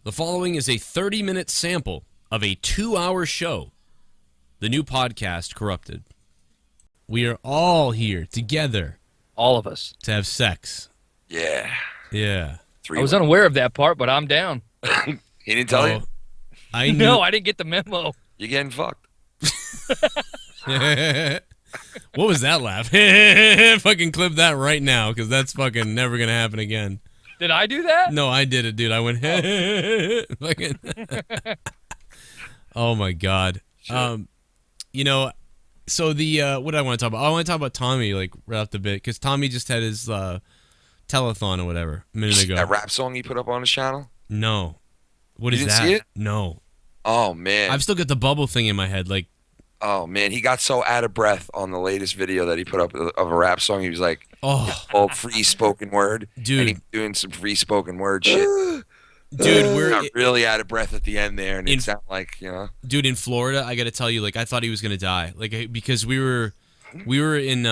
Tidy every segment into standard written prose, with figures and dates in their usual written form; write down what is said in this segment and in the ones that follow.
The following is a 30-minute sample of a 2-hour show. The new podcast, Corrupted. We are all here together. All of us. To have sex. Yeah. Yeah. I was unaware of that part, but I'm down. He didn't tell you? I knew. No, I didn't get the memo. You're getting fucked. What was that laugh? Fucking clip that right now, because that's fucking never going to happen again. Did I do that? No, I did it, dude. I went, fucking. Oh, my God. You know, so the, what did I want to talk about? I want to talk about Tommy, like, right off the bit, because Tommy just had his telethon or whatever a minute ago. That rap song he put up on his channel? No. What is You that? didn't see it? No. Oh, man. I've still got the bubble thing in my head, like. Oh, man. He got so out of breath on the latest video that he put up of a rap song. He was like, oh, all free spoken word. Dude. And he was doing some free spoken word shit. Dude, we're got really out of breath at the end there, and it sounded like, you know. Dude, in Florida, I got to tell you, like, I thought he was gonna die, like, because we were in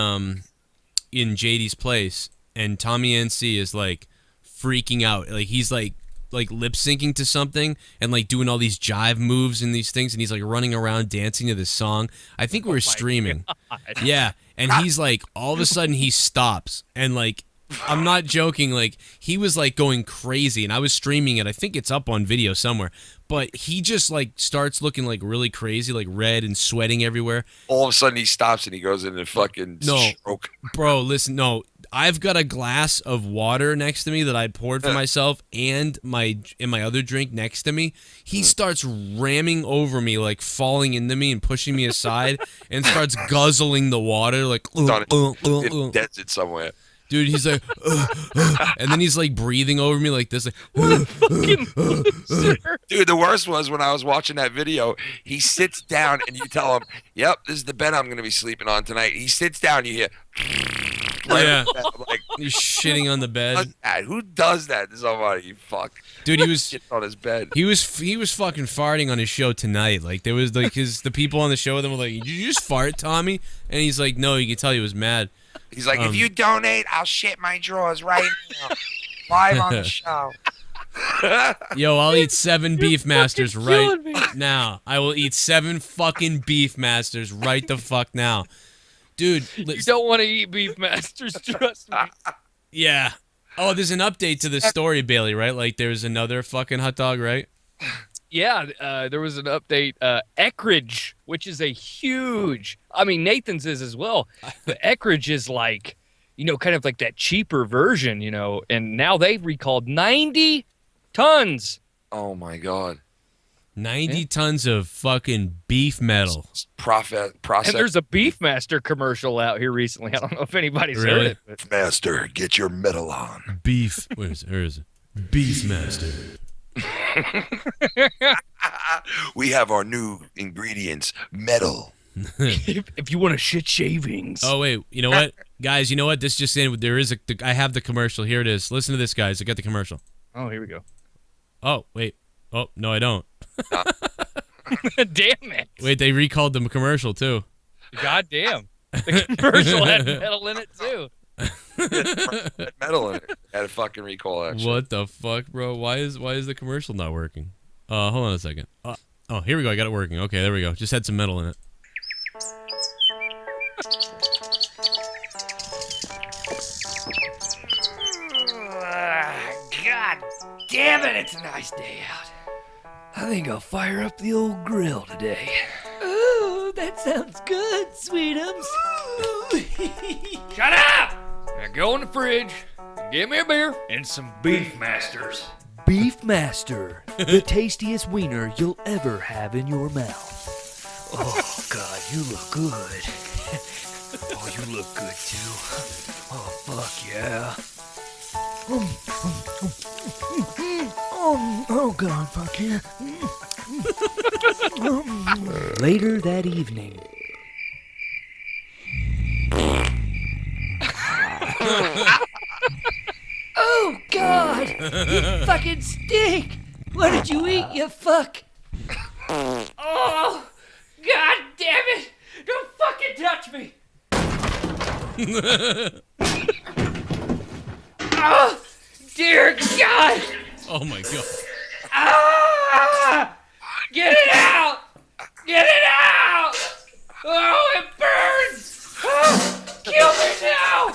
JD's place, and Tommy NC is like freaking out, like he's like lip syncing to something and like doing all these jive moves and these things, and he's like running around dancing to this song. I think we were streaming, yeah, and he's like, all of a sudden he stops and like. I'm not joking, like, he was, like, going crazy, and I was streaming it. I think it's up on video somewhere, but he just, like, starts looking, like, really crazy, like, red and sweating everywhere. All of a sudden, he stops, and he goes into fucking stroke. Bro, listen, no, I've got a glass of water next to me that I poured for myself and my other drink next to me. He starts ramming over me, like, falling into me and pushing me aside, and starts guzzling the water, like, in a desert somewhere. Dude, he's like, and then he's like breathing over me like this. Like, what a fucking loser. Dude, the worst was when I was watching that video, he sits down and you tell him, yep, this is the bed I'm going to be sleeping on tonight. He sits down, you hear, yeah, like, you're shitting on the bed. Who does that to somebody, you fuck? Dude, he was on his bed. He was fucking farting on his show tonight. Like, there was like the people on the show with him were like, did you just fart, Tommy? And he's like, no, you can tell he was mad. He's like, if you donate, I'll shit my drawers right now. Live on the show. Yo, I'll eat 7 Beef Masters right now. I will eat 7 fucking Beef Masters right the fuck now. Dude. You don't want to eat Beef Masters, trust me. Yeah. Oh, there's an update to the story, Bailey, right? Like, there's another fucking hot dog, right? Yeah, there was an update. Eckrich, which is a huge... I mean, Nathan's is as well. But Eckrich is like, you know, kind of like that cheaper version, you know. And now they've recalled 90 tons. Oh, my God. 90 tons of fucking beef metal. Process. And there's a Beefmaster commercial out here recently. I don't know if anybody's Really? heard it. But... Master, get your metal on. Beef. Where is it? Beef Master. We have our new ingredients, metal. if you want to shit shavings. Oh, wait. You know what? Guys, you know what? This just in. There is I have the commercial. Here it is. Listen to this, guys. I got the commercial. Oh, here we go. Oh, wait. Oh, no, I don't. Damn it. Wait, they recalled the commercial, too. God damn. The commercial had metal in it, too. Metal in it. Had a fucking recall, actually. What the fuck, bro? Why is the commercial not working? Hold on a second. Oh, here we go. I got it working. Okay, there we go. Just had some metal in it. God damn it, it's a nice day out. I think I'll fire up the old grill today. Ooh, that sounds good, Sweetums. Shut up! Now go in the fridge, get me a beer, and some Beef Masters. Beefmaster, the tastiest wiener you'll ever have in your mouth. Oh, God, you look good. Oh, you look good, too. Oh, fuck yeah. Oh, God, fuck yeah. Later that evening. Oh, God! You fucking stink! What did you eat, you fuck? Oh, God damn it! Don't fucking touch me! Oh, dear God! Oh my God. Oh! Get it out! Get it out! Oh, it burns! Kill me now!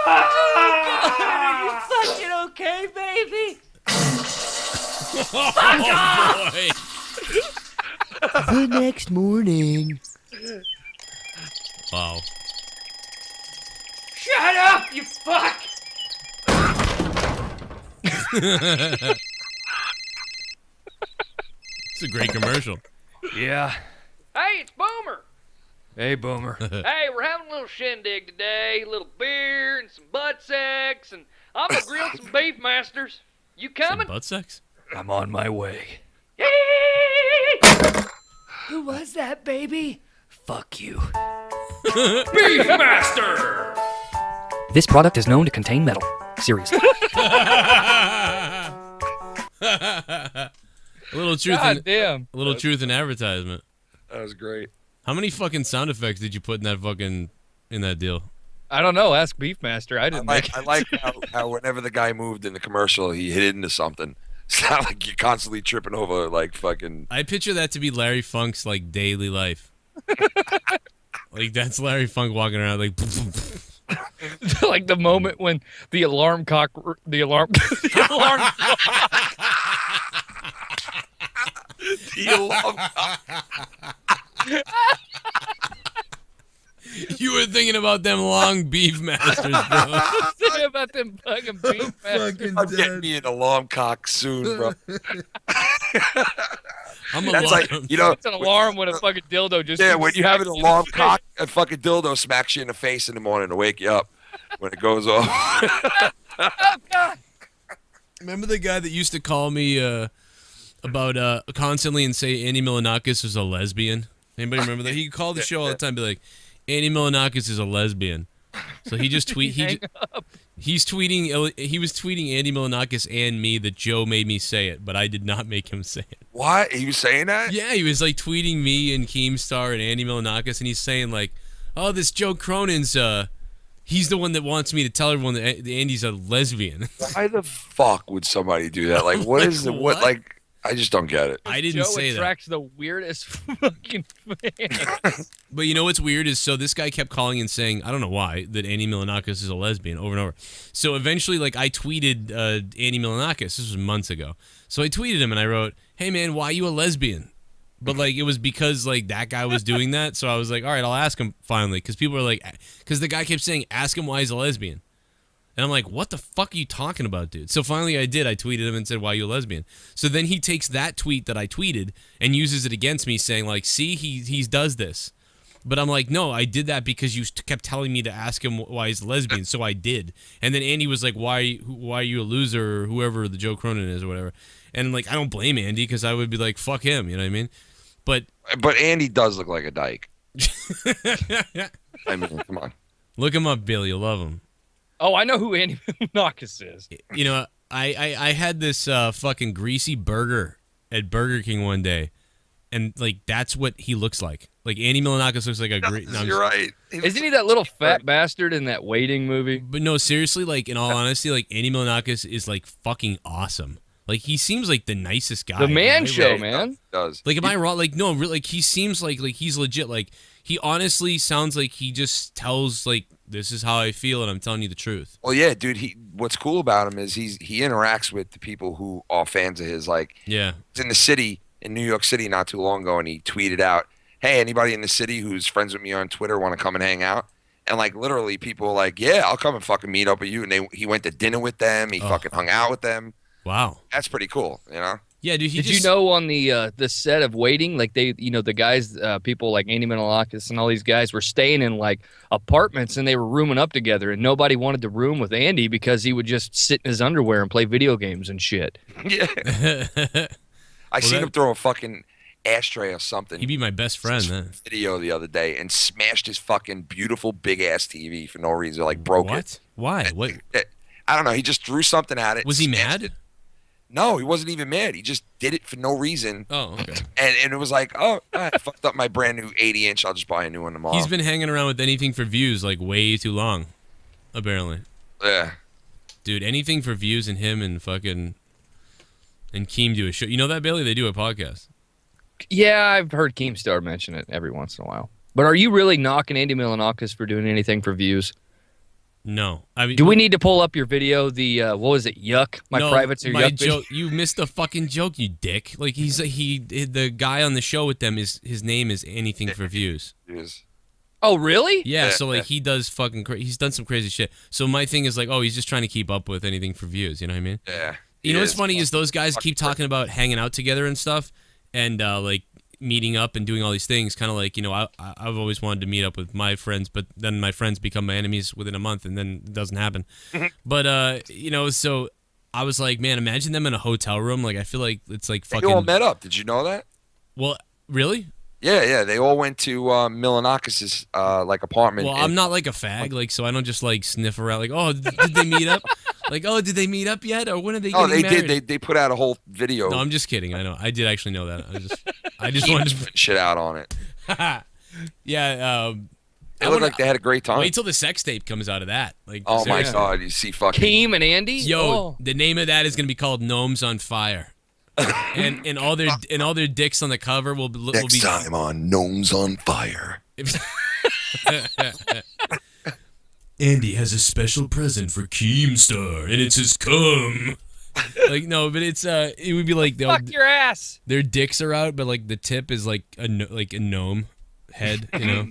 Are you fucking okay, baby? Oh boy. The next morning. Wow. Shut up, you fuck! It's a great commercial. Yeah. Hey, it's Boomer. Hey, Boomer. Hey, we're having a little shindig today. A little beer and some butt sex, and I'm gonna grill some beef masters. You coming? Butt sex? I'm on my way. Who was that, baby? Fuck you. Beefmaster! This product is known to contain metal. Seriously. A little truth. God damn. A little truth in advertisement. That was great. How many fucking sound effects did you put in that deal? I don't know. Ask Beefmaster. I didn't make I like how whenever the guy moved in the commercial, he hit into something. It's not like you're constantly tripping over like fucking. I picture that to be Larry Funk's like daily life. Like that's Larry Funk walking around like. like the moment when the alarm clock. The alarm You were thinking about them long beef masters, bro. Thinking about them fucking Beefmasters. I'm getting me an alarm cock soon, bro. I'm That's like, you know, It's an alarm when a fucking dildo just. yeah, when you have an alarm cock, a fucking dildo smacks you in the face in the morning to wake you up when it goes off. Remember the guy that used to call me about constantly and say Andy Milonakis was a lesbian? Anybody remember that? He called the show all the time, be like, Andy Milonakis is a lesbian. So he just he's tweeting. He was tweeting Andy Milonakis and me that Joe made me say it, but I did not make him say it. What? He was saying that? Yeah, he was like tweeting me and Keemstar and Andy Milonakis, and he's saying like, "Oh, this Joe Cronin's he's the one that wants me to tell everyone that Andy's a lesbian." Why the fuck would somebody do that? Like, what is the what? What? Like, I just don't get it. I didn't Joe say that. attracts the weirdest fucking fans. But you know what's weird is so this guy kept calling and saying, I don't know why, that Andy Milonakis is a lesbian over and over. So eventually, like, I tweeted Andy Milonakis. This was months ago. So I tweeted him and I wrote, hey, man, why are you a lesbian? But, like, it was because, like, that guy was doing that. So I was like, all right, I'll ask him finally. Because people are like, because the guy kept saying, ask him why he's a lesbian. And I'm like, what the fuck are you talking about, dude? So finally I did. I tweeted him and said, why are you a lesbian? So then he takes that tweet that I tweeted and uses it against me saying, like, see, he does this. But I'm like, no, I did that because you kept telling me to ask him why he's a lesbian. So I did. And then Andy was like, why are you a loser or whoever the Joe Cronin is or whatever. And, like, I don't blame Andy because I would be like, fuck him. You know what I mean? But Andy does look like a dyke. I mean, come on. look him up, Bill. You'll love him. Oh, I know who Andy Milonakis is. You know, I had this fucking greasy burger at Burger King one day, and like that's what he looks like. Like Andy Milonakis looks like a great. No, You're right. Isn't he that little fat bastard in that Waiting movie? But no, seriously, like in all honesty, like Andy Milonakis is like fucking awesome. Like he seems like the nicest guy. The Man Am I Show, right? man. He does. Like, am I wrong? Like, no, really, like he seems like he's legit. Like he honestly sounds like he just tells like this is how I feel, and I'm telling you the truth. Well, yeah, dude. What's cool about him is he interacts with the people who are fans of his. Like, Yeah. he's in the city in New York City not too long ago, and he tweeted out, "Hey, anybody in the city who's friends with me on Twitter want to come and hang out?" And like literally, people were like, "Yeah, I'll come and fucking meet up with you." And he went to dinner with them. He fucking hung out with them. Wow. That's pretty cool, you know. Yeah, dude. Did you know on the set of Waiting, like they, the guys, people like Andy Milonakis and all these guys were staying in like apartments and they were rooming up together, and nobody wanted to room with Andy because he would just sit in his underwear and play video games and shit. Yeah. I seen him throw a fucking ashtray or something. He'd be my best friend. Then. Video the other day and smashed his fucking beautiful big ass TV for no reason, like broke it. Why? What? I don't know. He just threw something at it. Was he smashed mad? it. No, he wasn't even mad. He just did it for no reason. Oh, okay. And it was like, oh, I fucked up my brand new 80-inch. I'll just buy a new one tomorrow. He's been hanging around with Anything for Views like way too long, apparently. Yeah. Dude, Anything for Views and him and fucking and Keem do a show. You know that, Bailey? They do a podcast. Yeah, I've heard Keemstar mention it every once in a while. But are you really knocking Andy Milonakis for doing anything for views? No, I mean, Do we need to pull up your video? The what was it? Yuck. My no, privates are my yuck. joke. You missed the fucking joke, you dick. Like the guy on the show with them is his name is Anything for Views. Yes. Oh, really? Yeah, so like he does fucking he's done some crazy shit. So my thing is like, oh, he's just trying to keep up with Anything for Views. You know what I mean? Yeah. You know what's funny is those guys keep talking about hanging out together and stuff, and like meeting up and doing all these things. Kind of like, you know, I've always wanted to meet up with my friends, but then my friends become my enemies within a month, and then it doesn't happen. But you know, so I was like, man, imagine them in a hotel room. Like I feel like it's like They fucking. all met up. Did you know that? Well, really? Yeah. They all went to Milonakis's like apartment. Well, I'm not like a fag, like so I don't just like sniff around. Like, oh, did they meet up? Like, oh, did they meet up yet, or when are they Oh, getting they married? did. They put out a whole video. No, I'm just kidding. I know. I did actually know that. I just wanted to. shit out on it. Yeah. It looked like they had a great time. Wait till the sex tape comes out of that. Like, Oh my seriously. God! You see, fucking Keem and Andy? Yo, Oh. the name of that is gonna be called Gnomes on Fire, and all their dicks on the cover will be. on Gnomes on Fire. Andy has a special present for Keemstar, and it's his cum. Like no, but it's it would be like Fuck your ass. their dicks are out, but like the tip is like a gnome head, you know.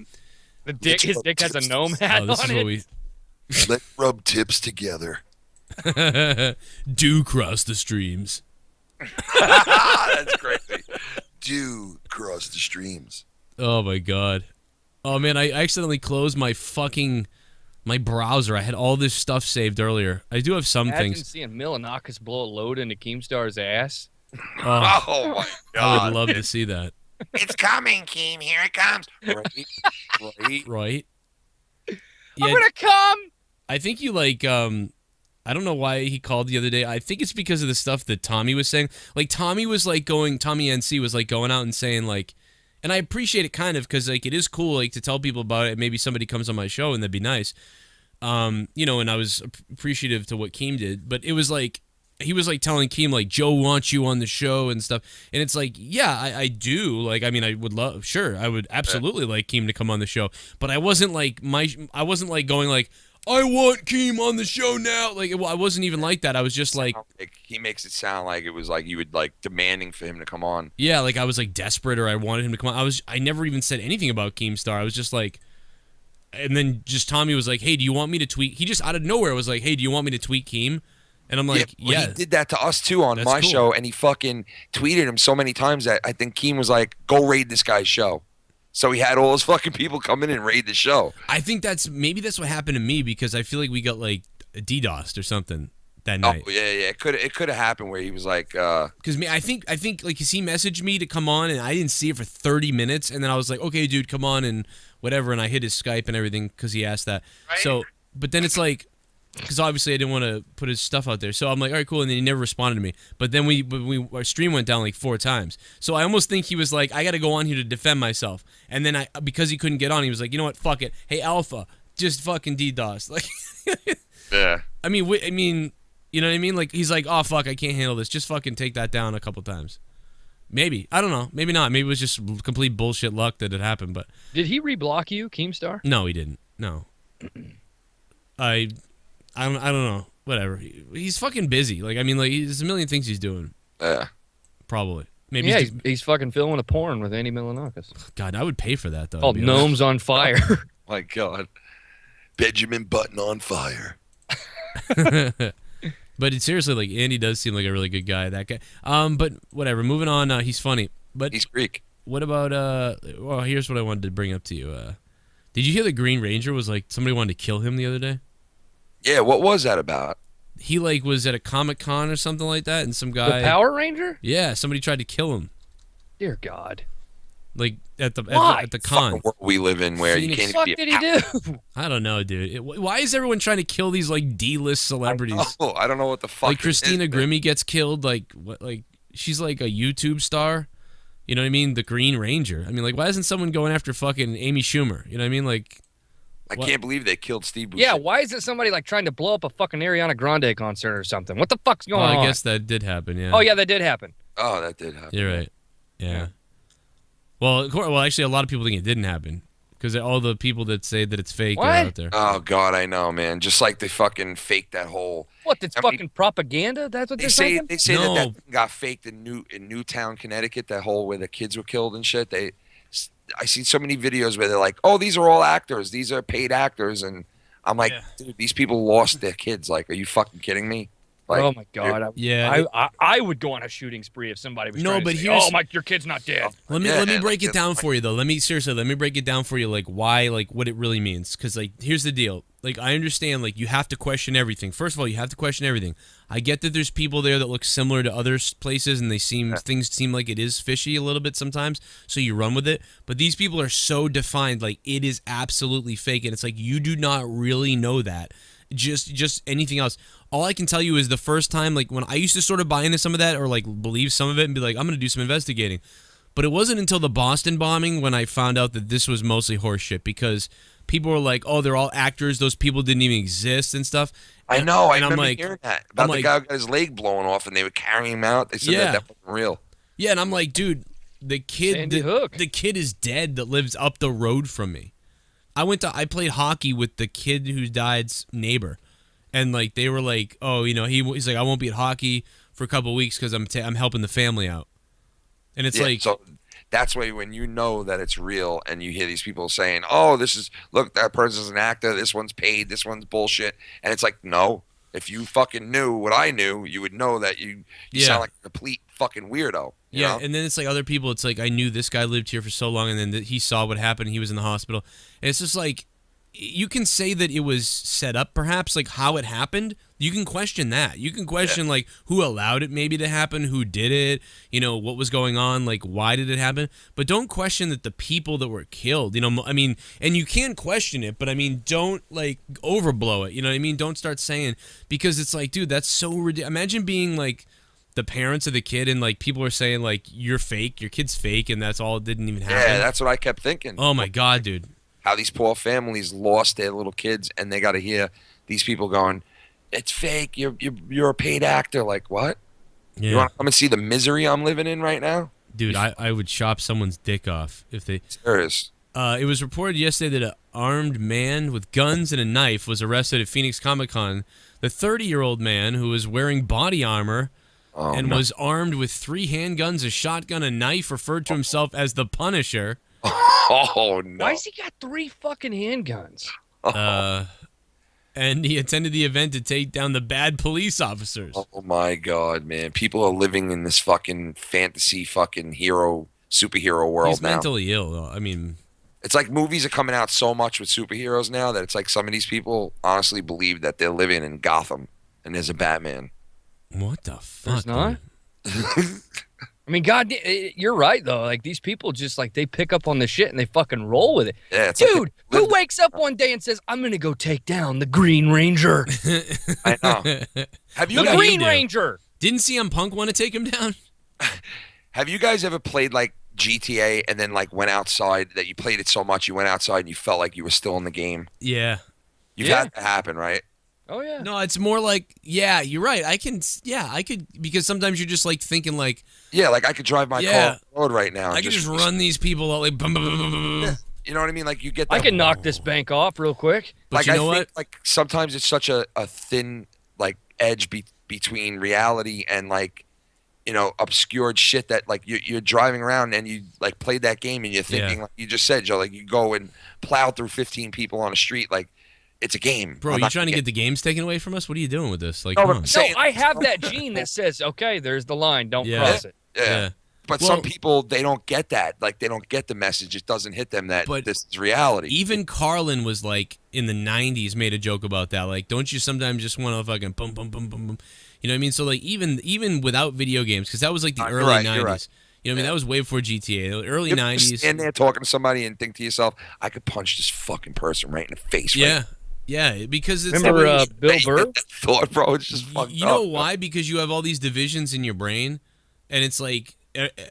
His dick has a gnome hat Oh, this on is it. what we Let's rub tips together. do cross the streams. That's crazy. Do cross the streams. Oh my god. Oh man, I accidentally closed my browser. I had all this stuff saved earlier. I do have some Imagine things. seeing Milonakis blow a load into Keemstar's ass. Oh, Oh my I God! would love to see that. It's coming, Keem. Here it comes. Right. Right? I'm Yeah, gonna come. I think you like I don't know why he called the other day. I think it's because of the stuff that Tommy was saying. Like Tommy NC was like going out and saying like, and I appreciate it kind of because like it is cool like to tell people about it. Maybe somebody comes on my show and that'd be nice. You know, and I was appreciative to what Keem did, but it was like he was like telling Keem like Joe wants you on the show and stuff, and it's like yeah, I do. Like I mean, I would love, sure, I would absolutely like Keem to come on the show, but I wasn't like going like I want Keem on the show now. Like I wasn't even like that. I was just like He makes it sound like it was like you would like demanding for him to come on. yeah, like I was like desperate or I wanted him to come on. I never even said anything about Keemstar. I was just like. And then just Tommy was like, "Hey, do you want me to tweet?" He just out of nowhere was like, "Hey, do you want me to tweet Keem?" And I'm like, well, "Yeah." he did that to us too on That's my cool. show, and he fucking tweeted him so many times that I think Keem was like, "Go raid this guy's show." So he had all his fucking people come in and raid the show. I think that's what happened to me because I feel like we got like DDoSed or something that night. Oh yeah. It could have happened where he was like, Because I think like he messaged me to come on and I didn't see it for 30 minutes and then I was like, okay, dude, come on and whatever, and I hit his Skype and everything because he asked that. Right. So, but then it's like, because obviously I didn't want to put his stuff out there, so I'm like, all right, cool, and then he never responded to me. But then our stream went down like 4 times, so I almost think he was like, I got to go on here to defend myself, and then because he couldn't get on, he was like, you know what, fuck it, hey Alpha, just fucking DDoS, like, yeah. I mean, you know what I mean? Like he's like, oh fuck, I can't handle this. Just fucking take that down a couple times. Maybe, I don't know. Maybe not. Maybe it was just complete bullshit luck that it happened. But Did he reblock you, Keemstar? no, he didn't. No. I don't know. Whatever. He's fucking busy. Like I mean, like there's a million things he's doing. Yeah. Probably. Maybe. Yeah, He's he's fucking filming a porn with Andy Milonakis. God, I would pay for that though. Called to be honest. Gnomes on Fire. My God. Benjamin Button on fire. But it's seriously like Andy does seem like a really good guy. That guy. But whatever. Moving on. He's funny. But He's Greek. what about Well, here's what I wanted to bring up to you. Did you hear the Green Ranger was like somebody wanted to kill him the other day? Yeah. What was that about? He like was at a Comic-Con or something like that, and some The guy. Power Ranger? Yeah, somebody tried to kill him. Dear God. Like at the Why? at the con. Fucking world we live in where you Phoenix- can't What the even fuck be did he do? I don't know, dude. Why is everyone trying to kill these like D-list celebrities? Oh, I don't know what the fuck. Like it Christina is, man. Grimmie gets killed. Like what? Like she's like a YouTube star. You know what I mean? The Green Ranger. I mean, like why isn't someone going after fucking Amy Schumer? You know what I mean? Like I What? can't believe they killed Steve Buscemi. Yeah, why isn't somebody like trying to blow up a fucking Ariana Grande concert or something? What the fuck's going Well, on? I guess that did happen. Yeah. Oh yeah, that did happen. Oh, that did happen. You're right. Yeah. Yeah. Well, actually, a lot of people think it didn't happen because all the people that say that it's fake What? are out there. Oh God, I know, man. Just like they fucking faked that whole. What? It's I mean, fucking propaganda. That's what They they're say saying. they say No. that thing got faked in Newtown, Connecticut. That whole where the kids were killed and shit. I see so many videos where they're like, "Oh, these are all actors. These are paid actors," and I'm like, Yeah. dude, these people lost their kids. Like, are you fucking kidding me? Like, Oh my god. Yeah. I would go on a shooting spree if somebody was No, trying to but say, here's- "Oh my, your kid's not dead." Let me Yeah, break like, it down like- for you though. Let me break it down for you, like why, like what it really means. Because like here's the deal. Like I understand, like you have to question everything. First of all, you have to question everything. I get that there's people there that look similar to other places, and things seem like it is fishy a little bit sometimes. So you run with it. But these people are so defined, like it is absolutely fake, and it's like you do not really know that. Just anything else. All I can tell you is the first time, like when I used to sort of buy into some of that or like believe some of it and be like, I'm gonna do some investigating. But it wasn't until the Boston bombing when I found out that this was mostly horseshit because people were like, oh, they're all actors. Those people didn't even exist and stuff. I know. I And I'm remember like- hearing that about I'm the like- guy who got his leg blown off, and they were carrying him out. They said Yeah. that wasn't real. Yeah, and I'm like, dude, the kid, Sandy Hook. the kid is dead that lives up the road from me. I played hockey with the kid who died's neighbor, and like they were like, oh, you know, he's like, I won't be at hockey for a couple of weeks because I'm helping the family out, and it's Yeah, like, so that's why when you know that it's real and you hear these people saying, "Oh, look, that person's an actor. This one's paid. This one's bullshit," and it's like, no. If you fucking knew what I knew, you would know that you Yeah. sound like a complete fucking weirdo. You yeah, know? and then it's like other people. It's like I knew this guy lived here for so long, and then he saw what happened. He was in the hospital. And it's just like you can say that it was set up, perhaps, like how it happened. You can question that. You can question like who allowed it maybe to happen, who did it, you know, what was going on, like why did it happen. But don't question that the people that were killed. You know, I mean, and you can question it, but I mean, don't like overblow it. You know what I mean? Don't start saying because it's like, dude, that's so ridiculous. Imagine being like the parents of the kid and like people are saying like you're fake, your kid's fake, and that's all. It didn't even happen. Yeah, that's what I kept thinking. Oh my god, dude. How these poor families lost their little kids, and they got to hear these people going, "It's fake. You're a paid actor." Like what? Yeah, You want to come and see the misery I'm living in right now? dude, I would chop someone's dick off if they. Serious. It was reported yesterday that an armed man with guns and a knife was arrested at Phoenix Comic Con. The 30-year-old man who was wearing body armor Oh, and no. was armed with 3 handguns, a shotgun, a knife, referred to himself as the Punisher. Oh no. Why's he got 3 fucking handguns? And he attended the event to take down the bad police officers. Oh my god, man! People are living in this fucking fantasy, fucking superhero world He's now. mentally ill, though. I mean, It's like movies are coming out so much with superheroes now that it's like some of these people honestly believe that they're living in Gotham and there's a Batman. what the fuck? There's not? dude? I mean, God, you're right though. Like these people just like they pick up on the shit and they fucking roll with it. Yeah, it's like Dude, they who live- wakes up one day and says, "I'm gonna go take down the Green Ranger"? I know. Have you The What guys, did he Green do? Ranger. Didn't CM Punk want to take him down? have you guys ever played like GTA and then like went outside that you played it so much you went outside and you felt like you were still in the game? Yeah. You've Yeah. had that happen, right? Oh yeah. No, it's more like, yeah, you're right. I could, because sometimes you're just like thinking like, Yeah, like I could drive my car Yeah. on the road right now. and I could just run these people out like, bum, bum, bum, bum, bum, bum. You know what I mean? Like you get that. I can knock this bank off real quick. But like you know I what? think like sometimes it's such a thin like edge between reality and like obscured shit that like you're driving around and you like played that game and you're thinking like you just said, Joe, like you go and plow through 15 people on a street like it's a game. Bro, I'm you not trying to gonna get the games taken away from us? What are you doing with this? Like, No, come but on. I'm No, saying- I have that gene that says, "Okay, there's the line. Don't Yeah. cross it." yeah. But Well- some people they don't get that. Like they don't get the message. It doesn't hit them that But this is reality. Even Carlin was like in the 90s made a joke about that. Like, don't you sometimes just want to fucking bum, bum, bum, bum, bum. You know what I mean? So like even without video games, because that was like the You're early right, 90s. you're right. You know what I mean? That was way before GTA. The early You ever just 90s. stand there talking to somebody and think to yourself, I could punch this fucking person right in the face. Yeah. Yeah, because it's Remember the way Bill Right? Burr? That thought, bro. It's just fucked you know up. why? Because you have all these divisions in your brain, and it's like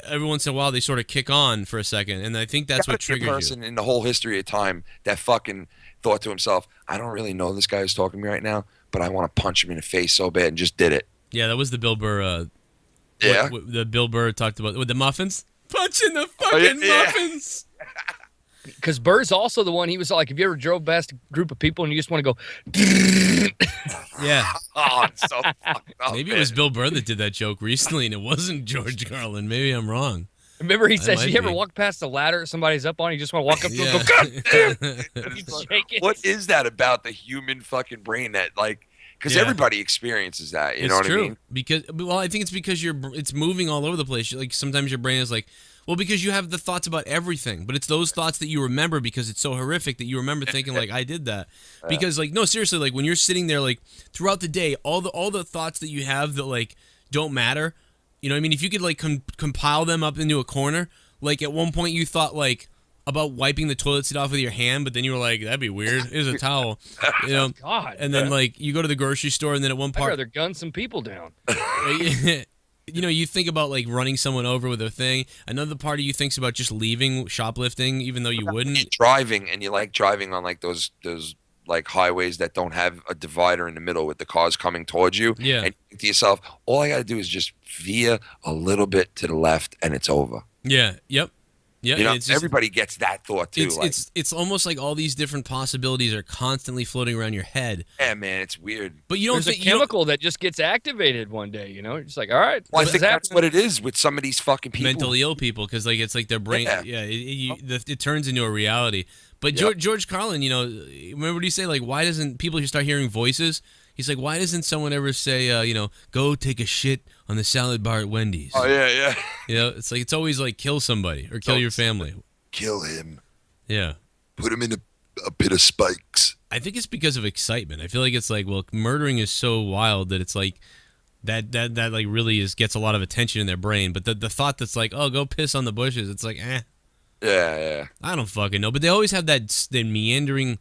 every once in a while they sort of kick on for a second, and I think that's what Gotta be a triggers person you. in the whole history of time that fucking thought to himself, I don't really know this guy who's talking to me right now, but I want to punch him in the face so bad, and just did it. Yeah, that was the Bill Burr. Yeah. The Bill Burr talked about with the muffins, punching the yeah, fucking yeah. muffins. Because Burr's also the one. He was like, if you ever drove past a group of people and you just want to go, Yeah, Oh, it's so fucked up. maybe it was Bill Burr that did that joke recently, and it wasn't George Carlin. Maybe I'm wrong. remember he That says, might you ever be. walk past a ladder somebody's up on, you just want to walk up to him Yeah. and go, God damn! It's You like, shake it. what is that about the human fucking brain that like? Because Yeah. everybody experiences that. You It's know what true. I mean? Because I think it's because it's moving all over the place. Like sometimes your brain is like, well, because you have the thoughts about everything, but it's those thoughts that you remember because it's so horrific that you remember thinking like, I did that. Because like, no, seriously, like when you're sitting there like throughout the day, all the thoughts that you have that like don't matter. You know what I mean? If you could like compile them up into a corner, like at one point you thought like about wiping the toilet seat off with your hand, but then you were like, that'd be weird. Here's a towel. You know? God. And then like you go to the grocery store, and then at one I'd part, rather gun some people down. you know, you think about like running someone over with a thing. Another part of you thinks about just leaving shoplifting, even though you You're wouldn't. driving and you like driving on like those like highways that don't have a divider in the middle with the cars coming towards you. Yeah. And you think to yourself, all I got to do is just veer a little bit to the left and it's over. Yeah. Yep. Yeah. You know, it's just, everybody gets that thought too. it's, like, it's almost like all these different possibilities are constantly floating around your head, yeah, man, it's weird. but you don't There's a think you don't- chemical that just gets activated one day, you know? You're just like, all right. Well, I this think is that's happening. what it is with some of these fucking people. mentally ill people, because like it's like their brain. Yeah. Yeah. It turns into a reality. But Yep. George Carlin, you know, remember what he say? Like, why doesn't people start hearing voices? He's like, why doesn't someone ever say, you know, go take a shit on the salad bar at Wendy's? Oh yeah, yeah. You know, it's like it's always like kill somebody or kill Don't your family. Kill him. Yeah. Put him in a pit of spikes. I think it's because of excitement. I feel like it's like, well, murdering is so wild that it's like that like really gets a lot of attention in their brain. But the thought that's like, oh, go piss on the bushes, it's like, Yeah, yeah. I don't fucking know. But they always have that meandering,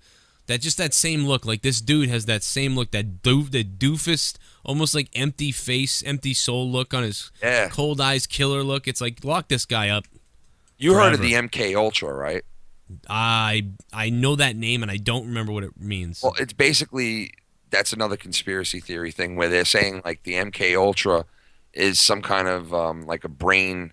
that same look. Like this dude has that same look, that doofus, almost like empty face, empty soul look on his Yeah. cold eyes, killer look. It's like, lock this guy up. You heard of Forever. the MK Ultra, right? I know that name and I don't remember what it means. Well, it's basically that's another conspiracy theory thing where they're saying like the MK Ultra is some kind of like a brain,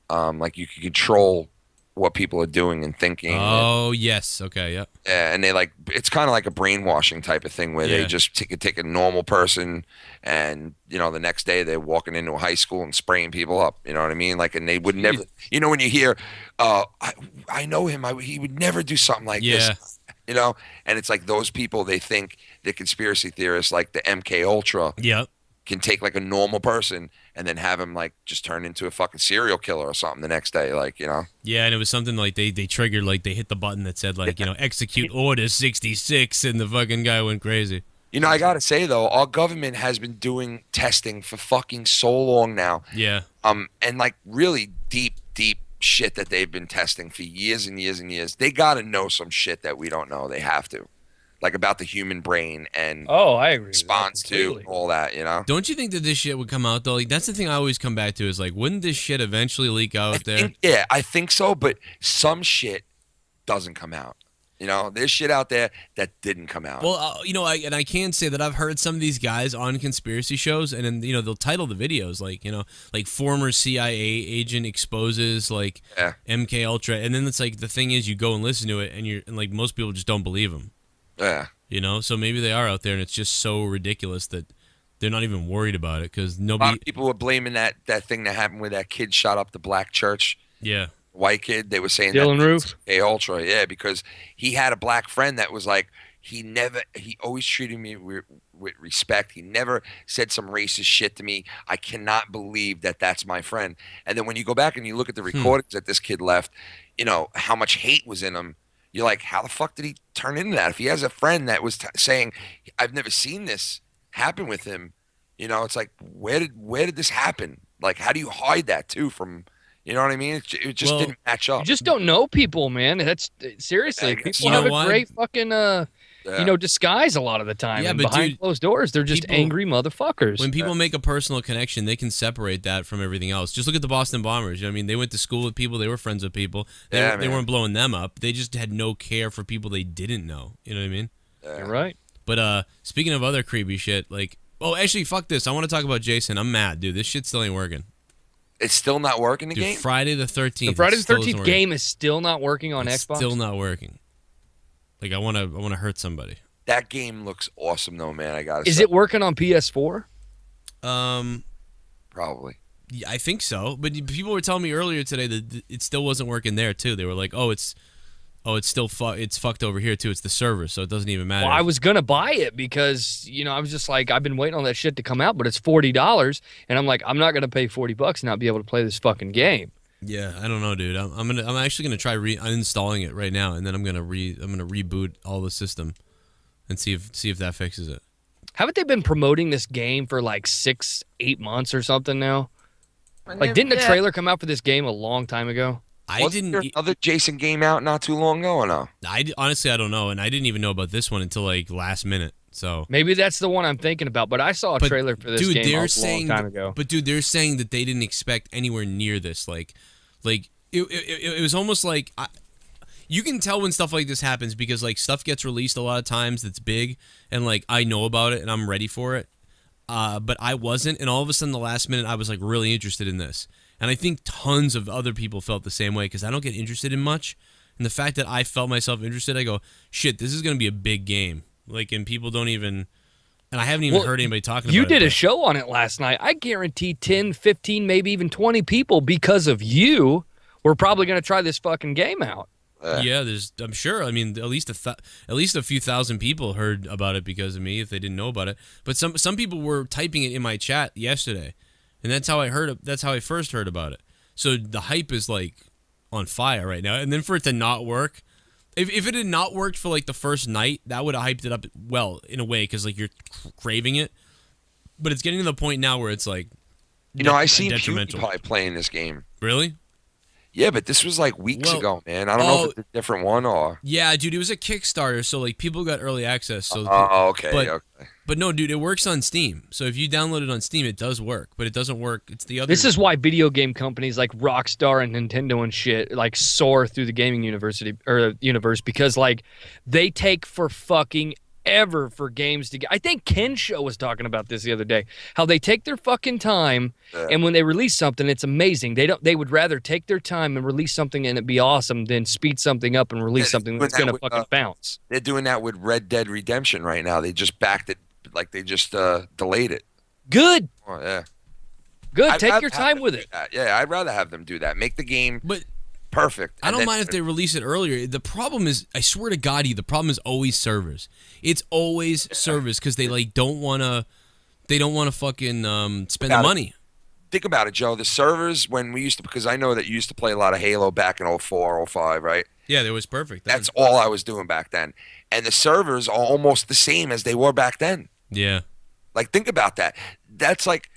like you can control what people are doing and thinking. Oh yes, okay, yep. And they like it's kind of like a brainwashing type of thing where Yeah. they just take a normal person and you know the next day they're walking into a high school and spraying people up, you know what I mean, like, and they would never, you know, when you hear I know him, he would never do something like Yeah. this, you know, and it's like those people, they think the conspiracy theorists like the MK Ultra Yep. can take like a normal person and then have him like just turn into a fucking serial killer or something the next day, like, you know. Yeah, and it was something like they triggered, like they hit the button that said like, you know, execute order 66, and the fucking guy went crazy. You know, I gotta say though, our government has been doing testing for fucking so long now. Yeah. And like really deep shit that they've been testing for years and years and years. They gotta know some shit that we don't know. They have to. Like about the human brain and Oh, I agree. with that response to completely. all that, you know? Don't you think that this shit would come out though? Like that's the thing I always come back to is like, wouldn't this shit eventually leak out there? I think so, but some shit doesn't come out. You know, there's shit out there that didn't come out. Well, you know, I can say that I've heard some of these guys on conspiracy shows, and then you know they'll title the videos like, you know, like former CIA agent exposes like Yeah. MK Ultra, and then it's like the thing is you go and listen to it, and like most people just don't believe them, Yeah. you know. So maybe they are out there, and it's just so ridiculous that they're not even worried about it because A lot nobody. of people were blaming that thing that happened where that kid shot up the black church. Yeah, White kid, they were saying Dylan that Roof? A Ultra, yeah, because he had a black friend that was like he always treated me with respect. He never said some racist shit to me. I cannot believe that that's my friend. And then when you go back and you look at the recordings that this kid left, you know how much hate was in him. You're like, how the fuck did he turn into that? If he has a friend that was saying, I've never seen this happen with him, you know, it's like, where did this happen? Like, how do you hide that too from? You know what I mean? It just didn't match up. You just don't know people, man. That's seriously. I guess People you have know a why? great fucking Yeah. disguise a lot of the time. Yeah, and but behind dude, closed doors, they're just people- angry motherfuckers. When people make a personal connection, they can separate that from everything else. Just look at the Boston Bombers. You know what I mean? They went to school with people. They were friends with people. They, Yeah, they man. weren't blowing them up. They just had no care for people they didn't know. You know what I mean? You're right. But speaking of other creepy shit, like, oh, actually, fuck this. I want to talk about Jason. I'm mad, dude. This shit still ain't working. It's still not working the Dude, game. Friday the 13th. The Friday it the still isn't 13th working. game is still not working on It's Xbox. still not working. Like, I want to hurt somebody. That game looks awesome, though, man. I gotta Is say. it working on PS4? Probably. Yeah, I think so. But people were telling me earlier today that it still wasn't working there too. They were like, "Oh, it's still it's fucked over here too. It's the server, so it doesn't even matter." Well, I was gonna buy it because I was just like, I've been waiting on that shit to come out, but it's $40, and I'm like, I'm not gonna pay $40 and not be able to play this fucking game. Yeah, I don't know, dude. I'm actually gonna try uninstalling it right now, and then I'm gonna reboot all the system, and see if that fixes it. Haven't they been promoting this game for like 6-8 months or something now? Like, didn't the trailer come out for this game a long time ago? Wasn't there another Jason game out not too long ago or no? Honestly, I don't know, and I didn't even know about this one until like last minute. So Maybe that's the one I'm thinking about, but I saw a But, trailer for this dude, game they're a saying long time ago. But dude, they're saying that they didn't expect anywhere near this. Like it was almost like you can tell when stuff like this happens because like stuff gets released a lot of times that's big, and like I know about it and I'm ready for it. But I wasn't, and all of a sudden, the last minute, I was like really interested in this, and I think tons of other people felt the same way because I don't get interested in much, and the fact that I felt myself interested, I go, shit, this is gonna be a big game, like, and people don't even, and I haven't even heard anybody talking about it. You did a but- show on it last night. I guarantee 10, 15, maybe even 20 people because of you were probably going to try this fucking game out. Yeah, I'm sure. I mean, at least a few thousand people heard about it because of me if they didn't know about it. But some people were typing it in my chat yesterday, and that's how I first heard about it. So the hype is like on fire right now. And then for it to not work, if it had not worked for like the first night, that would have hyped it up well in a way because like you're craving it. But it's getting to the point now where it's like, I seen detrimental. PewDiePie playing this game. Really? Yeah, but this was like weeks ago, man. I don't know if it's a different one or. Yeah, dude, it was a Kickstarter, so like people got early access. So okay, okay. But no, dude, it works on Steam. So if you download it on Steam, it does work. But it doesn't work. It's the other. This is why video game companies like Rockstar and Nintendo and shit like soar through the gaming universe because like they take for fucking ever for games to get. I think Ken Show was talking about this the other day. How they take their fucking time, and when they release something, it's amazing. They would rather take their time and release something and it be awesome than speed something up and release something that's gonna fucking bounce. They're doing that with Red Dead Redemption right now. They just backed it, like they just delayed it. Good. Oh, yeah. Good. I'd Take rather your have time them with do it. that. Yeah, I'd rather have them do that. Make the game But perfect. I don't mind if they release it earlier. The problem is, I swear to God, the problem is always servers. It's always servers because they like don't wanna fucking spend the money. Think about it, Joe. The servers when we used to, because I know that you used to play a lot of Halo back in 04, 05, right? Yeah, that was perfect. That's all I was doing back then. And the servers are almost the same as they were back then. Yeah. Like, think about that. That's like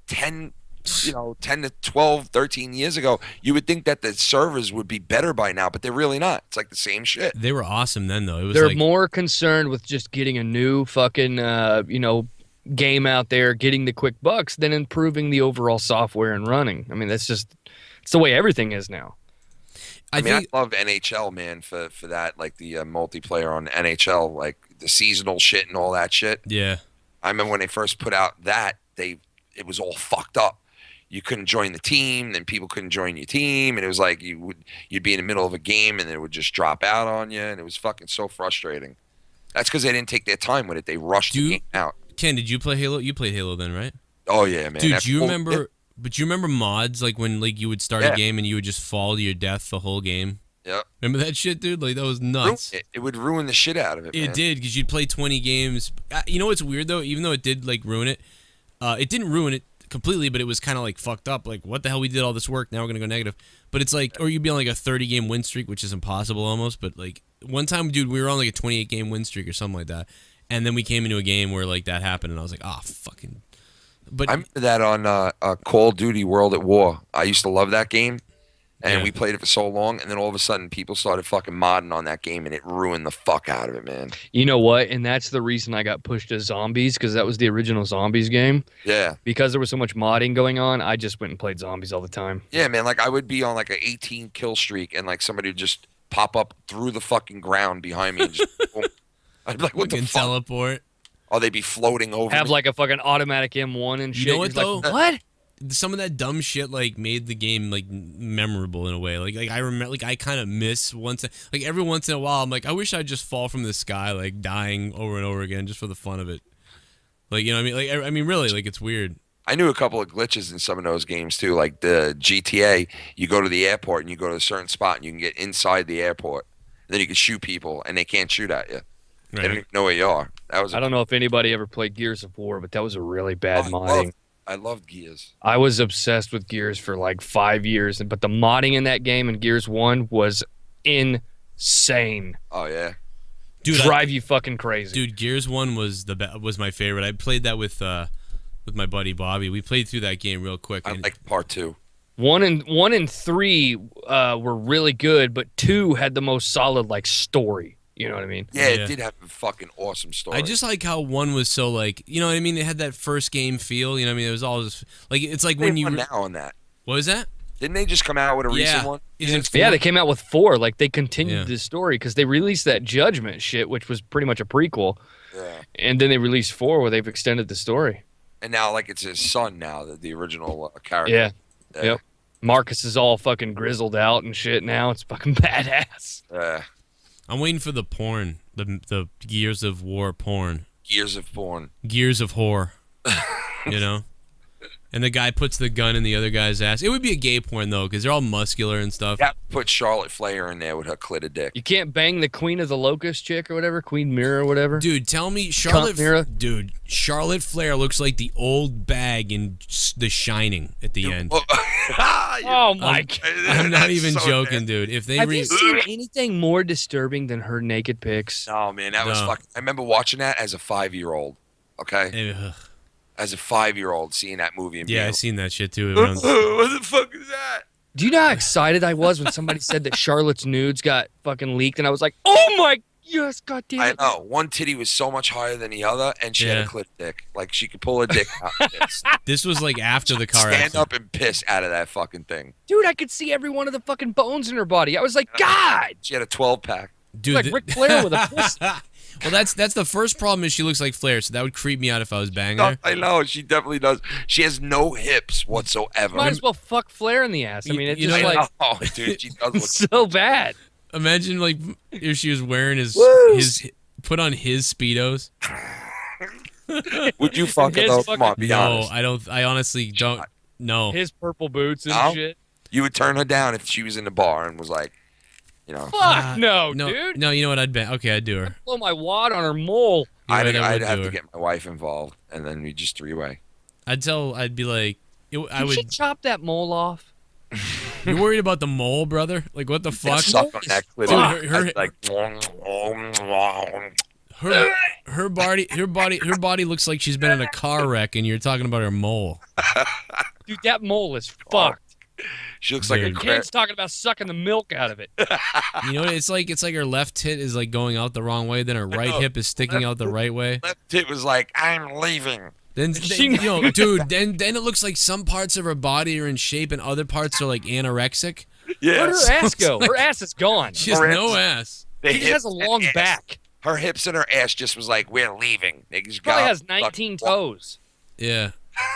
10 to 12, 13 years ago. You would think that the servers would be better by now, but they're really not. It's like the same shit. They were awesome then, though. It was They're like, more concerned with just getting a new fucking game out there, getting the quick bucks, than improving the overall software and running. I mean, it's the way everything is now. I love NHL, man, for that, like the multiplayer on NHL, like the seasonal shit and all that shit. Yeah. I remember when they first put out that, it was all fucked up. You couldn't join the team, then people couldn't join your team, and it was like you'd be in the middle of a game and it would just drop out on you, and it was fucking so frustrating. That's because they didn't take their time with it. They rushed the game out. Ken, did you play Halo? You played Halo then, right? Oh yeah, man. Dude, do you remember? But do you remember mods like when like you would start a game and you would just fall to your death the whole game? Yep. Remember that shit, dude? Like that was nuts. It would ruin the shit out of it. It man. did because you'd play 20 games. You know what's weird though? Even though it did like ruin it, it didn't ruin it completely, but it was kind of like fucked up. Like what the hell? We did all this work. Now we're gonna go negative. But it's like, or you'd be on like a 30-game win streak, which is impossible almost. But like one time, dude, we were on like a 28-game win streak or something like that, and then we came into a game where like that happened, and I was like, ah, fucking. But I remember that on Call of Duty World at War. I used to love that game, And Yeah. we played it for so long, and then all of a sudden, people started fucking modding on that game, and it ruined the fuck out of it, man. You know what? And that's the reason I got pushed to Zombies, because that was the original Zombies game. Yeah, Because there was so much modding going on, I just went and played Zombies all the time. yeah, man. Like I would be on like an 18 kill streak, and like somebody would just pop up through the fucking ground behind me. And just, boom. I'd be like, "What the Fucking fuck?" teleport. Oh, they'd be floating over. Have me. like a fucking automatic M1 and shit. You know what, You're like, though? what? Some of that dumb shit like made the game like memorable in a way. Like I remember, like I kind of miss like every once in a while I'm like, I wish I'd just fall from the sky like dying over and over again just for the fun of it. Like, you know what I mean? Like I mean really, like it's weird. I knew a couple of glitches in some of those games too. Like the GTA, you go to the airport and you go to a certain spot and you can get inside the airport. And then you can shoot people and they can't shoot at you. They don't Right. even know where you are. That was. I don't know if anybody ever played Gears of War, but that was a really bad modding. I loved Gears. I was obsessed with Gears for like 5 years, but the modding in that game in Gears 1 was insane. Oh yeah. Dude, Drive you fucking crazy. Dude, Gears 1 was was my favorite. I played that with my buddy Bobby. We played through that game real quick. I and- liked part 2. 1 and 3 were really good, but 2 had the most solid like story. You know what I mean? Yeah, Yeah. it did have a fucking awesome story. I just like how 1 was so like, you know what I mean? It had that first game feel, you know what I mean? It was all just like, it's like they when you won now on that. what was that? Didn't they just come out with a recent one? Isn't Yeah, they came out with 4. Like they continued Yeah. the story because they released that Judgment shit, which was pretty much a prequel, Yeah. and then they released 4 where they've extended the story. And now like it's his son now, the original character. Yeah. Yep. Marcus is all fucking grizzled out and shit now. It's fucking badass. I'm waiting for the porn, the Gears of War porn, Gears of Porn. Gears of Whore, you know. And the guy puts the gun in the other guy's ass. It would be a gay porn though, because they're all muscular and stuff. Yeah, put Charlotte Flair in there with her clit of dick. You can't bang the Queen of the Locust chick or whatever, Queen Mira or whatever. Dude, tell me, Charlotte. Mira. Dude, Charlotte Flair looks like the old bag in The Shining at the end. Oh my god! I'm not even So joking, nasty. dude. If they Have you seen anything more disturbing than her naked pics? No, man, that was No. fucking. I remember watching that as a 5-year-old. Okay, Ugh. as a 5-year-old, seeing that movie and Yeah, I being seen that shit too. like, what the fuck is that? Do you know how excited I was when somebody said that Charlotte's nudes got fucking leaked, and I was like, "Oh my yes, goddamn I it!" know one titty was so much higher than the other, and she had Yeah. a clit dick. Like she could pull her dick out, and piss. This was like after the car stand accident. up and piss out of that fucking thing. Dude, I could see every one of the fucking bones in her body. I was like, God, She had a 12-pack. Dude, like Ric Flair with a pussy. well, that's the first problem is she looks like Flair, so that would creep me out if I was banging No, her. I know she definitely does. She has no hips whatsoever. Might as well fuck Flair in the ass. I mean, it's You just know, like oh, dude, she does look. so bad. Imagine like if she was wearing his put on his speedos. Would you fuck her His though? fucking- Come on, be No, honest. I don't. I honestly don't. No. His purple boots and No? shit. You would turn her down if she was in the bar and was like, you know, Fuck no, no, dude. no. You know what? I'd bet. Okay, I'd do her. Blow my wad on her mole. You're I'd, right, I I'd would have do to her. get my wife involved, and then we just 3-way. I'd be like, I Can she would. chop that mole off? You're worried about the mole, brother? Like what the fuck? Suck on that clit. Dude, her- I'd like, Her body looks like she's been in a car wreck, and you're talking about her mole. Dude, that mole is fucked. she looks like a Dude. crab. Kid's talking about sucking the milk out of it. You know, it's like her left tit is like going out the wrong way, then her right know. hip is sticking out the right way. Left tit was like, I'm leaving. Then, She- you know, dude, then it looks like some parts of her body are in shape and other parts are like anorexic. Yeah. Where'd her ass go? like- Her ass is gone. She has Her no hips- ass. The She just has a hips and long ass. back. Her hips and her ass just was like, we're leaving. They just Probably got has up, 19 fucking- toes Yeah.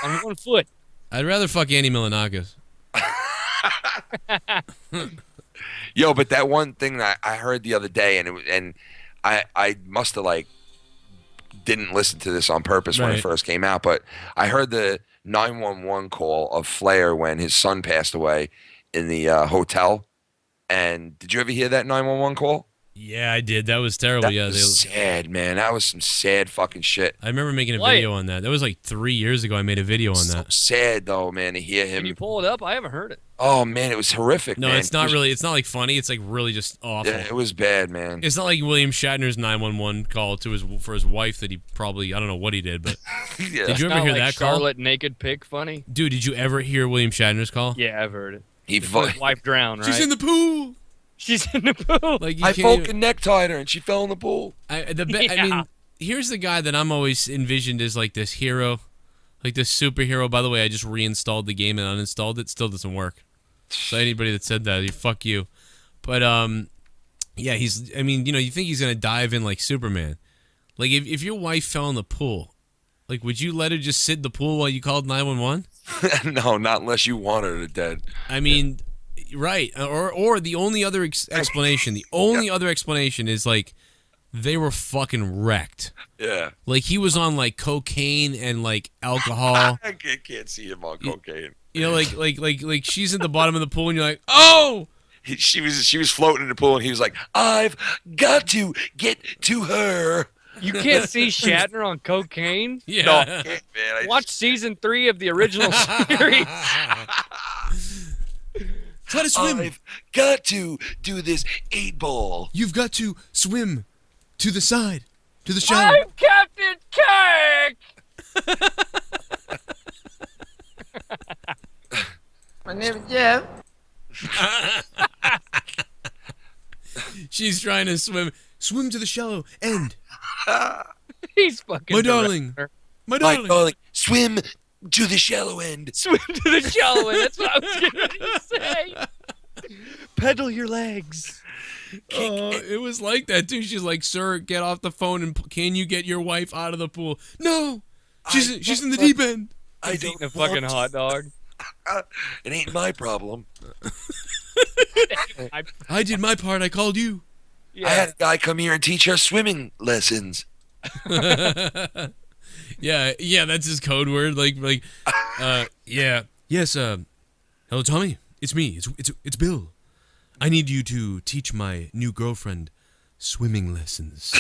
on one foot. I'd rather fuck Andy Milonakis. Yo, but that one thing that I heard the other day, and I must have like didn't listen to this on purpose when it Right. first came out, but I heard the 911 call of Flair when his son passed away in the hotel. And did you ever hear that 911 call? Yeah, I did. That was terrible. That Yeah, was sad, man. That was some sad fucking shit. I remember making a Play video on that. That was like 3 years ago. I made a video on So that. sad though, man, to hear Can you him. pull it up? I haven't heard it. Oh man, it was horrific. No, man. it's not really. It's not like funny. It's like really just awful. Yeah, it was bad, man. It's not like William Shatner's 911 call to his wife that he probably, I don't know what he did, but Yeah. did you ever Not hear like that call? Charlotte naked pig funny? Dude, did you ever hear William Shatner's call? Yeah, I've heard it. He His wife drowned, right? She's in the pool. She's in the pool. Like you I can't Vulcan necktied her and she fell in the pool. I Yeah. mean, here's the guy that I'm always envisioned as like this hero, like this superhero. By the way, I just reinstalled the game and uninstalled it. Still doesn't work. So anybody that said that, fuck you. But yeah, he's. I mean, you think he's gonna dive in like Superman. Like if your wife fell in the pool, like would you let her just sit in the pool while you called 911? No, not unless you want her to dead. I mean, right? Or the only other explanation, is like they were fucking wrecked. Yeah. Like he was on like cocaine and like alcohol. I can't see him on cocaine. Like she's at the bottom of the pool and you're like, oh. She was floating in the pool and he was like, I've got to get to her. You can't see Shatner on cocaine. Yeah. No, I can't, man. Watch season 3 of the original series. Try to swim. I've got to do this 8-ball. You've got to swim to the side, to the shower. I'm Captain Kirk. My name is Jeff. She's trying to swim to the shallow end. He's fucking. My darling. director. My My darling. darling, swim to the shallow end. Swim to the shallow end. That's what I was going to say. Pedal your legs. It was like that too. She's like, "Sir, get off the phone and can you get your wife out of the pool?" No, she's in the deep end. I He's don't eating a fucking want- hot dog. It ain't my problem. I did my part. I called you. I had a guy come here and teach us swimming lessons. Yeah, that's his code word. Yeah. Yes, hello, Tommy. It's me. It's Bill. I need you to teach my new girlfriend swimming lessons.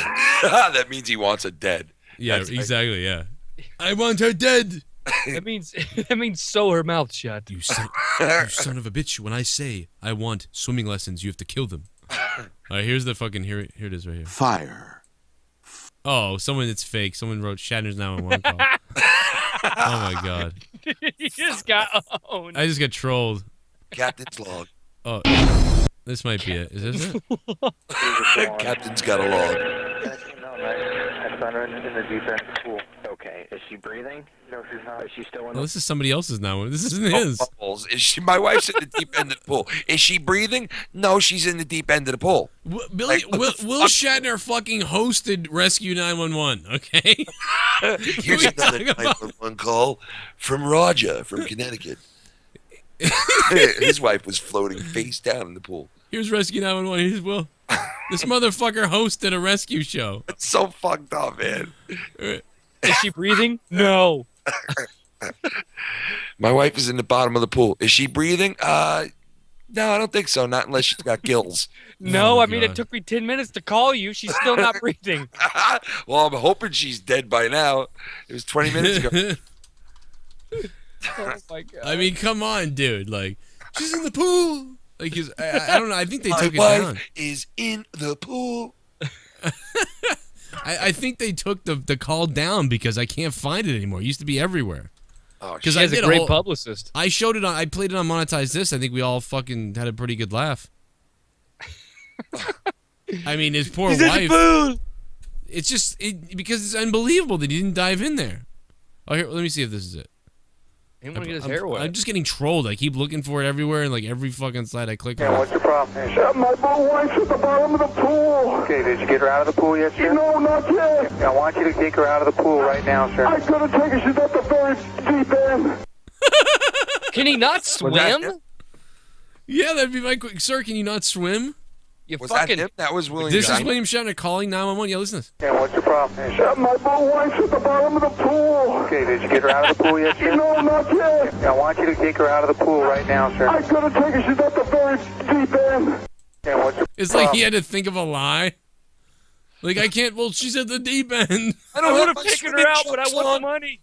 That means he wants her dead. Yeah, That's exactly, yeah. I want her dead. That means sew her mouth shut. You son of a bitch. When I say I want swimming lessons, you have to kill them. All right, here's the fucking, here it is right here. Fire. Oh, it's fake. Someone wrote Shatner's now in one call. Oh my god. You just got owned. I just got trolled. Captain's log. Oh, this might be it. Is this it? Captain's got a log. I found her in the deep end of the pool. Okay. Is she breathing? No, she's not. Is she still in Well, this is somebody else's now. This isn't his. Bubbles. My wife's in the deep end of the pool. Is she breathing? No, she's in the deep end of the pool. Billy, Like, what the Will fuck? Shatner fucking hosted Rescue 911, okay? Here's What are another you talking about? 911 call from Roger from Connecticut. His wife was floating face down in the pool. Here's Rescue 911. Here's Will. This motherfucker hosted a rescue show. It's so fucked up, man. Is she breathing? No. My wife is in the bottom of the pool. Is she breathing? No, I don't think so. Not unless she's got gills. No, Oh, I mean, God. it took me 10 minutes to call you. She's still not breathing. Well, I'm hoping she's dead by now. It was 20 minutes ago. Oh, my God. I mean, come on, dude. Like, she's in the pool. Like, I don't know. I think they My took it wife down. is in the pool. I think they took the call down because I can't find it anymore. It used to be everywhere. Oh, Because She I has did a great whole, publicist. I showed it on. I played it on Monetize This. I think we all fucking had a pretty good laugh. I mean, his poor wife. It's just because it's unbelievable that he didn't dive in there. Oh, here, let me see if this is it. He didn't want to get his hair wet. I'm just getting trolled. I keep looking for it everywhere, and like every fucking slide I click Yeah, on. what's your problem? My wife's at the bottom of the pool. Okay, did you get her out of the pool yet, sir? No, not yet. I want you to take her out of the pool right now, sir. I gotta take her. She's at the very deep end. Can he not that swim? him? Yeah, that'd be my quick. Sir, can you not swim? You Was fucking. that him? That was William This is Johnson. William Shatner calling 911. Yeah, listen to this. Yeah, what's your problem? My wife's at the bottom of the pool. Okay, did you get her out of the pool yet, sir? No, not yet. I want you to take her out of the pool right now, sir. I gotta take her. She's at the very deep end. Yeah, what's your It's like he had to think of a lie. Like, I can't. Well, she's at the deep end. I I don't would have have my taken swimming her out, but I trunks want the on. money.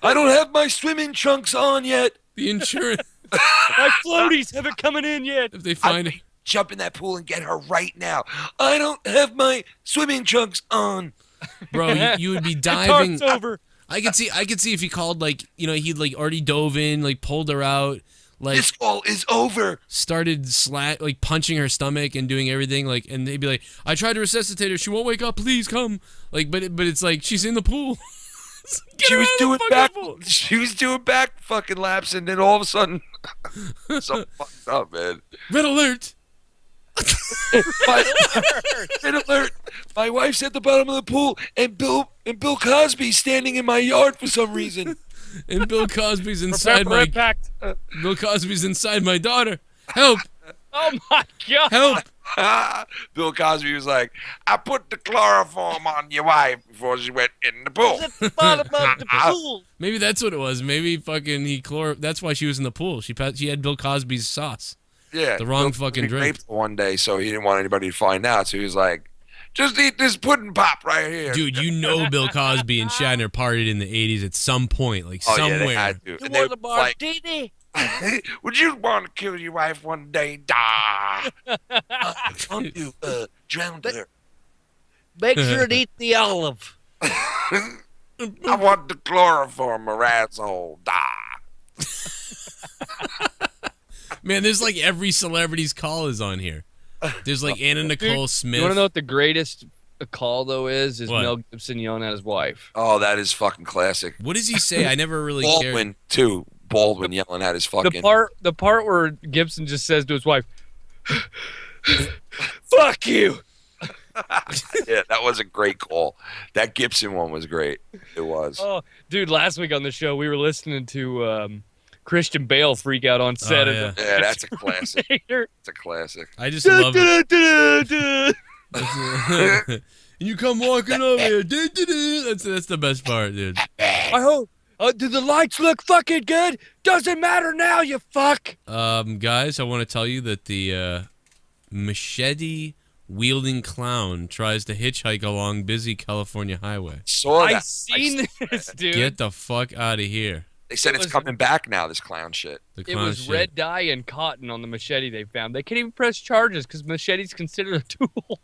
I don't have my swimming trunks on yet. The insurance. My floaties haven't coming in yet. If they find it. Jump in that pool and get her right now. I don't have my swimming trunks on. Bro, you would be diving. Talk's over. I could see if he called, like, he'd like already dove in, like pulled her out, like this call is over. started like punching her stomach and doing everything, like, and they'd be like, I tried to resuscitate her, she won't wake up, please come. Like, but it's like she's in the pool. Get She her was out of the doing fucking back. pool. She was doing back fucking laps, and then all of a sudden, something fucked up, man. Red alert. Red alert! My wife's at the bottom of the pool, and Bill Cosby's standing in my yard for some reason. And Bill Cosby's inside Prepare for my impact. Bill Cosby's inside my daughter. Help! Oh my god. Help! Bill Cosby was like, "I put the chloroform on your wife before she went in the pool." At the bottom of the pool. Maybe that's what it was. Maybe fucking that's why she was in the pool. She had Bill Cosby's sauce. Yeah, The wrong Bill fucking Cosby drink. raped her one day, so he didn't want anybody to find out. So he was like, "Just eat this pudding pop right here." Dude, you know Bill Cosby and Shatner partied in the 80s at some point, like Oh, somewhere. yeah, they had to. You And they want the were like, martini? would you want to kill your wife one day? Da. I want to drown her. Make sure to eat the olive. I want the chloroform, her asshole. Da. Man, there's like every celebrity's call is on here. There's like Anna Nicole Smith. You want to know what the greatest call though is? What? Mel Gibson yelling at his wife. Oh, that is fucking classic. What does he say? I never really cared. Baldwin too. Baldwin yelling at his fucking. The part where Gibson just says to his wife, "Fuck you." Yeah, that was a great call. That Gibson one was great. It was. Oh, dude! Last week on the show, we were listening to Christian Bale freak out on set. Oh, as a Yeah, that's a classic. dictator. It's a classic. I just love it. And you come walking over here. That's the best part, dude. I hope. Do the lights look fucking good? Doesn't matter now, you fuck. Guys, I want to tell you that the machete wielding clown tries to hitchhike along busy California highway. Saw that. I seen this, dude. Get the fuck out of here. They said It it's was- coming back now. This clown shit. The It clown was shit. red dye and cotton on the machete they found. They can't even press charges because machete's considered a tool.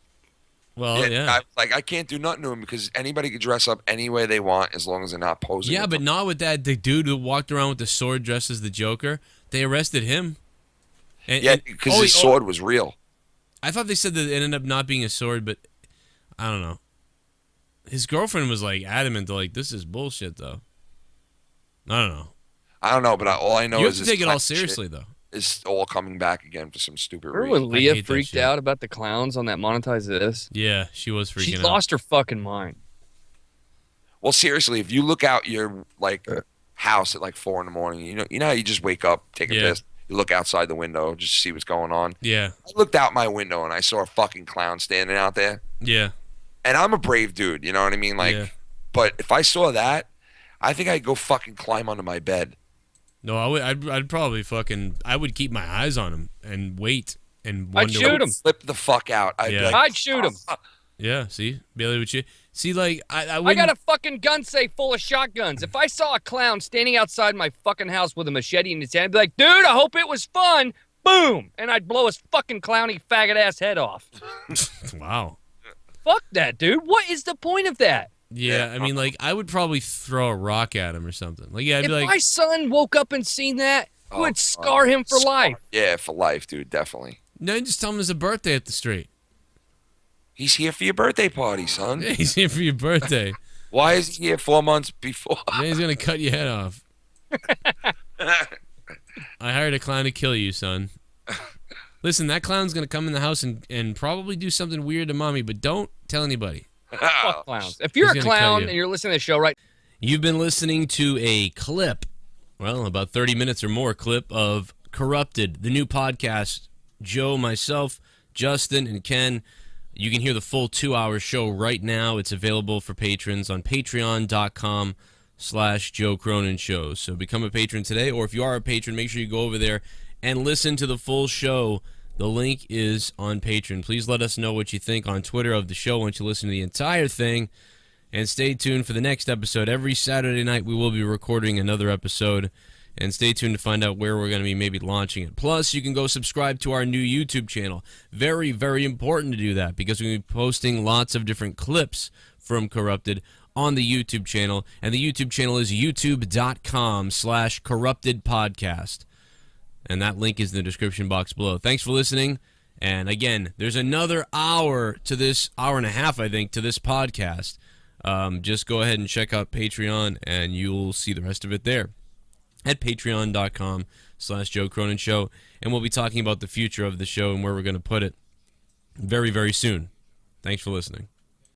Well, yeah. I can't do nothing to him because anybody can dress up any way they want as long as they're not posing. Yeah, with but them. not with that. The dude who walked around with the sword dressed as the Joker. They arrested him. And, Yeah, and- because oh, his he- sword was real. I thought they said that it ended up not being a sword, but I don't know. His girlfriend was like adamant, like, this is bullshit, though. I don't know. I don't know, but all I know You is have to this take it all clown shit seriously, though. is all coming back again for some stupid Remember reason. when I Leah hate that freaked shit. out about the clowns on that Monetize This? Yeah, she was freaking She out. lost her fucking mind. Well, seriously, if you look out your house at like 4 in the morning, you know how you just wake up, take a Yeah. piss, you look outside the window just to see what's going on. Yeah, I looked out my window and I saw a fucking clown standing out there. yeah. And I'm a brave dude, you know what I mean? Like, Yeah. but if I saw that, I think I'd go fucking climb under my bed. No, I'd probably I would keep my eyes on him and wait and I'd wonder. shoot him. Flip the fuck out. I'd be Yeah. like, I'd shoot him. Yeah, see? Bailey, would you? See, like, I I wouldn't. got a fucking gun safe full of shotguns. If I saw a clown standing outside my fucking house with a machete in his hand, I'd be like, dude, I hope it was fun. Boom. And I'd blow his fucking clowny faggot ass head off. Wow. Fuck that, dude. What is the point of that? Yeah, I mean, like, I would probably throw a rock at him or something. Like, yeah, I'd If be like, my son woke up and seen that, it Oh, would scar him for life. Yeah, for life, dude, definitely. no, just tell him there's a birthday up the street. He's here for your birthday party, son. Yeah, he's here for your birthday. Why is he here 4 months before? Then he's gonna cut your head off. I hired a clown to kill you, son. Listen, that clown's gonna come in the house and probably do something weird to mommy, but don't tell anybody. Fuck clowns. If you're He's a gonna cut clown you. and you're listening to the show right You've been listening to a clip, well, about 30 minutes or more clip of Corrupted, the new podcast. Joe, myself, Justin, and Ken. You can hear the full 2-hour show right now. It's available for patrons on patreon.com/Joe Cronin Show. So become a patron today, or if you are a patron, make sure you go over there and listen to the full show. The link is on Patreon. Please let us know what you think on Twitter of the show once you listen to the entire thing. And stay tuned for the next episode. Every Saturday night we will be recording another episode. And stay tuned to find out where we're going to be maybe launching it. Plus, you can go subscribe to our new YouTube channel. Very, very important to do that because we're going to be posting lots of different clips from Corrupted on the YouTube channel. And the YouTube channel is youtube.com/corruptedpodcast. and that link is in the description box below. Thanks for listening. And again, there's another hour to this, hour and a half, I think, to this podcast. Just go ahead and check out Patreon, and you'll see the rest of it there at patreon.com/Joe Cronin Show. And we'll be talking about the future of the show and where we're going to put it very, very soon. Thanks for listening.